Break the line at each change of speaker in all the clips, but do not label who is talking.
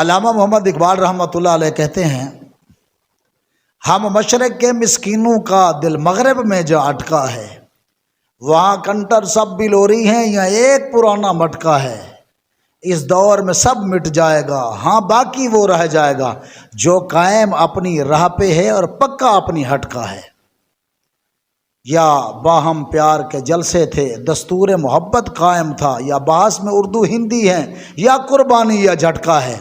علامہ محمد اقبال رحمۃ اللہ علیہ کہتے ہیں، ہم مشرق کے مسکینوں کا دل مغرب میں جو اٹکا ہے، وہاں کنٹر سب بلوری ہیں یا ایک پرانا مٹکا ہے، اس دور میں سب مٹ جائے گا، ہاں باقی وہ رہ جائے گا جو قائم اپنی راہ پہ ہے اور پکا اپنی ہٹکا ہے۔ یا باہم پیار کے جلسے تھے، دستور محبت قائم تھا، یا بحث میں اردو ہندی ہے، یا قربانی یا جھٹکا ہے۔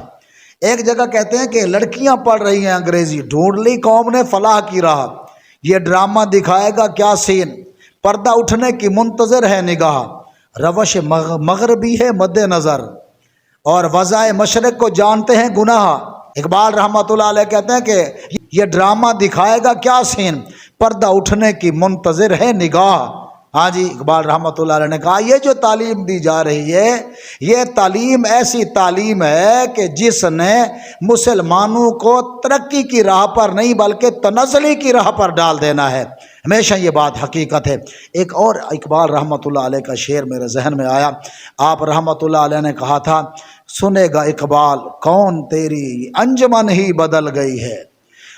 ایک جگہ کہتے ہیں کہ لڑکیاں پڑھ رہی ہیں انگریزی، ڈھونڈ لی قوم نے فلاح کی راہ، یہ ڈرامہ دکھائے گا کیا سین، پردہ اٹھنے کی منتظر ہے نگاہ، روش مغربی ہے مد نظر اور وضع مشرق کو جانتے ہیں گناہ۔ اقبال رحمۃ اللہ علیہ کہتے ہیں کہ یہ ڈرامہ دکھائے گا کیا سین، پردہ اٹھنے کی منتظر ہے نگاہ۔ ہاں جی، اقبال رحمۃ اللہ علیہ نے کہا یہ جو تعلیم دی جا رہی ہے، یہ تعلیم ایسی تعلیم ہے کہ جس نے مسلمانوں کو ترقی کی راہ پر نہیں بلکہ تنزلی کی راہ پر ڈال دینا ہے۔ ہمیشہ یہ بات حقیقت ہے۔ ایک اور اقبال رحمۃ اللہ علیہ کا شعر میرے ذہن میں آیا۔ آپ رحمۃ اللہ علیہ نے کہا تھا، سنے گا اقبال کون تیری انجمن ہی بدل گئی ہے،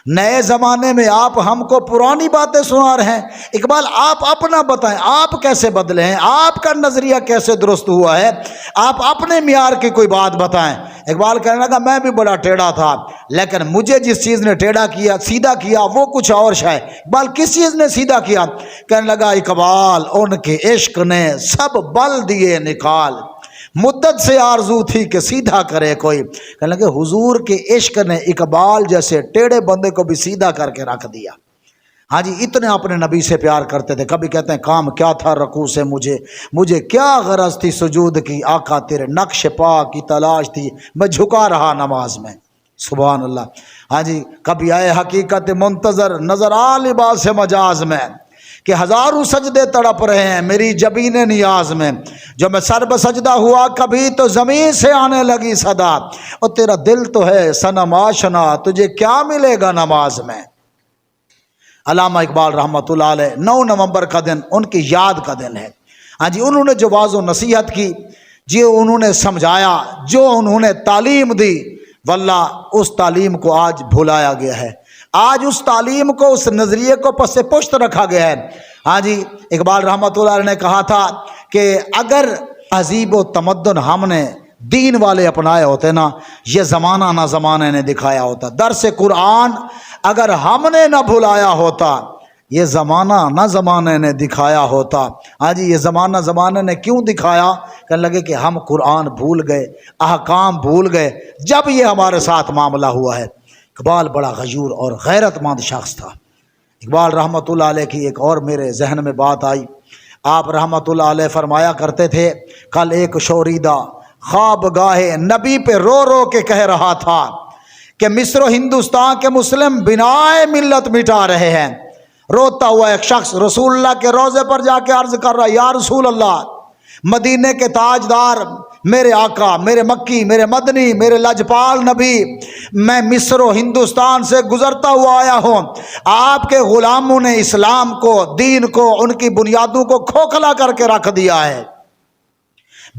نئے زمانے میں آپ ہم کو پرانی باتیں سنا رہے ہیں۔ اقبال آپ اپنا بتائیں، آپ کیسے بدلے ہیں، آپ کا نظریہ کیسے درست ہوا ہے، آپ اپنے معیار کی کوئی بات بتائیں۔ اقبال کہنے لگا میں بھی بڑا ٹیڑھا تھا، لیکن مجھے جس چیز نے ٹیڑھا کیا سیدھا کیا وہ کچھ اور ہے۔ اقبال کس چیز نے سیدھا کیا؟ کہنے لگا اقبال ان کے عشق نے سب بل دیے نکال، مدت سے آرزو تھی کہ سیدھا کرے کوئی۔ کہنے لگے حضور کے عشق نے اقبال جیسے ٹیڑھے بندے کو بھی سیدھا کر کے رکھ دیا۔ ہاں جی، اتنے اپنے نبی سے پیار کرتے تھے۔ کبھی کہتے ہیں کام کیا تھا رکوع سے مجھے کیا غرض تھی سجود کی، آقا تیرے نقش پا کی تلاش تھی، میں جھکا رہا نماز میں۔ سبحان اللہ۔ ہاں جی، کبھی آئے حقیقت منتظر نظر آ لباس مجاز میں، کہ ہزاروں سجدے تڑپ رہے ہیں میری جبین نیاز میں، جو میں سر بسجدہ ہوا کبھی تو زمین سے آنے لگی صدا، اور تیرا دل تو ہے صنم آشنا تجھے کیا ملے گا نماز میں۔ علامہ اقبال رحمۃ اللہ علیہ 9 نومبر کا دن ان کی یاد کا دن ہے۔ ہاں جی، انہوں نے جو واعظ و نصیحت کی، جو انہوں نے سمجھایا، جو انہوں نے تعلیم دی، واللہ اس تعلیم کو آج بھلایا گیا ہے، آج اس تعلیم کو، اس نظریے کو پس پشت رکھا گیا ہے۔ ہاں جی، اقبال رحمۃ اللہ علیہ نے کہا تھا کہ اگر تہذیب و تمدن ہم نے دین والے اپنائے ہوتے نا، یہ زمانہ نہ زمانے نے دکھایا ہوتا، درس قرآن اگر ہم نے نہ بھلایا ہوتا، یہ زمانہ نہ زمانے نے دکھایا ہوتا۔ ہاں جی، یہ زمانے نے کیوں دکھایا؟ کہنے لگے کہ ہم قرآن بھول گئے، احکام بھول گئے جب یہ ہمارے ساتھ معاملہ ہوا ہے۔ اقبال بڑا غیور اور غیرت مند شخص تھا۔ اقبال رحمۃ اللہ علیہ کی ایک اور میرے ذہن میں بات آئی۔ آپ رحمۃ اللہ علیہ فرمایا کرتے تھے، کل ایک شوریدہ خواب گاہے نبی پہ رو رو کے کہہ رہا تھا کہ مصر و ہندوستان کے مسلم بنائے ملت مٹا رہے ہیں۔ روتا ہوا ایک شخص رسول اللہ کے روضے پر جا کے عرض کر رہا، یا رسول اللہ، مدینے کے تاجدار میرے آقا، میرے مکی، میرے مدنی، میرے لجپال نبی، میں مصر و ہندوستان سے گزرتا ہوا آیا ہوں، آپ کے غلاموں نے اسلام کو، دین کو، ان کی بنیادوں کو کھوکھلا کر کے رکھ دیا ہے،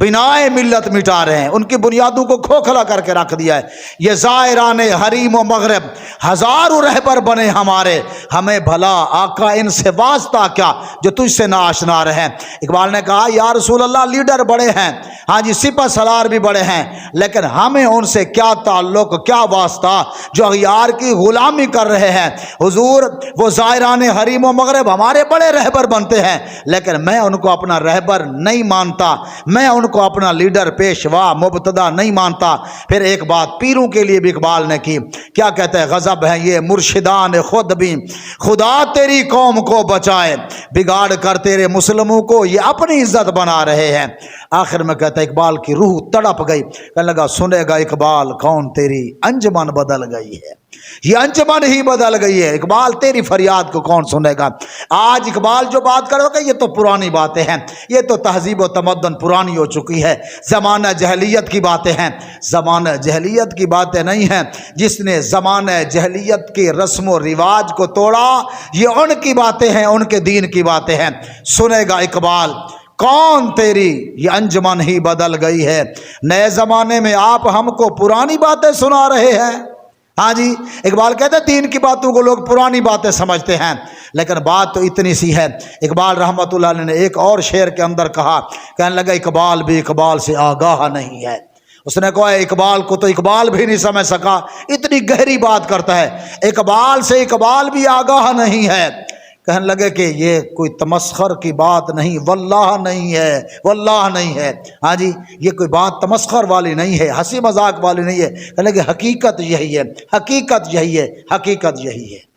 بنائے ملت مٹا رہے ہیں، ان کی بنیادوں کو کھوکھلا کر کے رکھ دیا ہے۔ یہ زائران حریم و مغرب ہزاروں رہبر بنے ہمارے، ہمیں بھلا آقا ان سے واسطہ کیا جو تجھ سے نا آشنا رہے۔ اقبال نے کہا یا رسول اللہ، لیڈر بڑے ہیں، ہاں جی، سپہ سالار بھی بڑے ہیں، لیکن ہمیں ان سے کیا تعلق، کیا واسطہ جو اغیار کی غلامی کر رہے ہیں۔ حضور، وہ زائران حریم و مغرب ہمارے بڑے رہبر بنتے ہیں، لیکن میں ان کو اپنا رہبر نہیں مانتا، میں ان کو اپنا لیڈر، پیشوا، مبتدا نہیں مانتا۔ پھر ایک بات پیروں کے لیے بھی اقبال نے کی، کیا کہتے ہیں، غضب ہے یہ مرشدان خود بھی، خدا تیری قوم کو بچائے، بگاڑ کر تیرے مسلموں کو یہ اپنی عزت بنا رہے ہیں۔ آخر میں کہتا ہے اقبال کی روح تڑپ گئی، کہنے لگا سنے گا اقبال کون تیری انجمن بدل گئی ہے، یہ انجمن ہی بدل گئی ہے، اقبال تیری فریاد کو کون سنے گا۔ آج اقبال جو بات کرو گے یہ تو پرانی باتیں ہیں، یہ تو تہذیب و تمدن پرانی ہو چکی ہے، زمانہ جہلیت کی باتیں ہیں، زمانہ جہلیت کی باتیں نہیں ہیں۔ جس نے زمانہ جہلیت کے رسم و رواج کو توڑا، یہ ان کی باتیں ہیں، ان کے دین کی باتیں ہیں۔ سنے گا اقبال کون تیری یہ انجمن ہی بدل گئی ہے، نئے زمانے میں آپ ہم کو پرانی باتیں سنا رہے ہیں۔ ہاں جی، اقبال کہتے ہیں دین کی باتوں کو لوگ پرانی باتیں سمجھتے ہیں، لیکن بات تو اتنی سی ہے۔ اقبال رحمۃ اللہ علیہ نے ایک اور شعر کے اندر کہا، کہنے لگا اقبال بھی اقبال سے آگاہ نہیں ہے۔ اس نے کہا اقبال کو تو اقبال بھی نہیں سمجھ سکا، اتنی گہری بات کرتا ہے، اقبال سے اقبال بھی آگاہ نہیں ہے۔ کہنے لگے کہ یہ کوئی تمسخر کی بات نہیں، واللہ نہیں ہے، واللہ نہیں ہے۔ ہاں جی، یہ کوئی بات تمسخر والی نہیں ہے، ہنسی مذاق والی نہیں ہے۔ کہنے لگے حقیقت یہی ہے، حقیقت یہی ہے، حقیقت یہی ہے۔